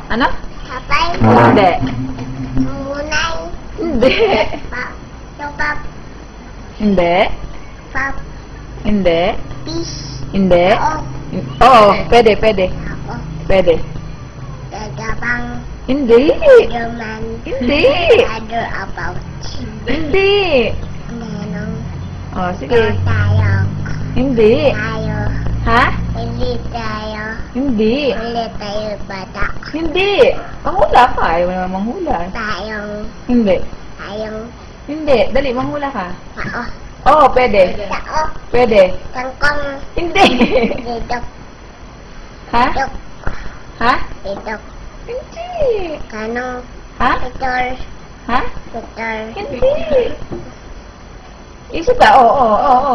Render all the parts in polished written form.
Ano? Hapay. Hindi. Munay. Hindi. Pap. Yung pap. Hindi. Pap. Hindi. Fish. Hindi. Oo. Oo, pwede, pwede. Ako. Pwede. Gagabang. Hindi. German. Hindi. Other about. Hindi. Nanong. Oh, sige. Tayo. Hindi. Tayo. Ha? Hindi tayo. Hindi. Ulit tayo bata. Hindi. Manghula ka. Ayaw mo naman manghula. Tayong. Hindi. Tayong. Hindi. Dali, manghula ka. Tao. Oo, pwede. Tao. Pwede. Tangkong. Hindi. Didok. Ha? Didok. Ha? Didok. Hindi. Kanong. Ha? Petor. Ha? Petor. Hindi. Isip ka. Oo.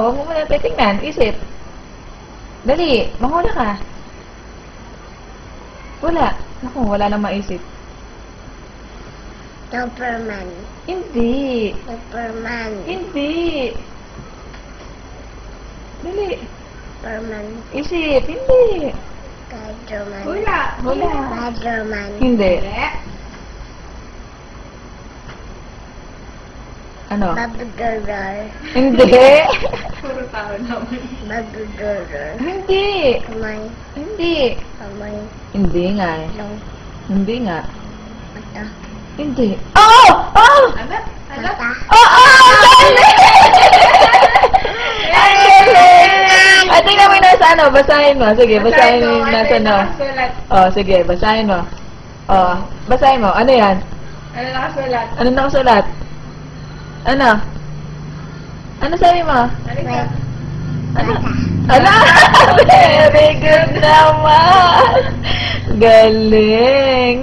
Huwag mo muna titingnan. Isip. Dali, manghula ka. Wala. Naku, wala nang maisip. Superman. Hindi. Superman. Hindi. Dali. Superman. Isip. Hindi. Spiderman. Wala. Spiderman. Hindi. Ano? Babudodor. Hindi. Babudodor. Hindi. Kamay. Hindi. Kamay. Hindi nga eh. Long. Hindi nga. Mata. Hindi. Oo! Oo! Mata. Oo! Galing! Ang galing! At tingnan mo yung nasa ano, basahin mo. Sige, basahin mo yung nasa ano. Oh, sige, basahin mo. Oh, basahin mo. Ano yan? Ano nakasulat? Ano nakasulat? Ano? Ano sabi mo? Wait. Ano? Mata. Ano? Very good naman! Galing!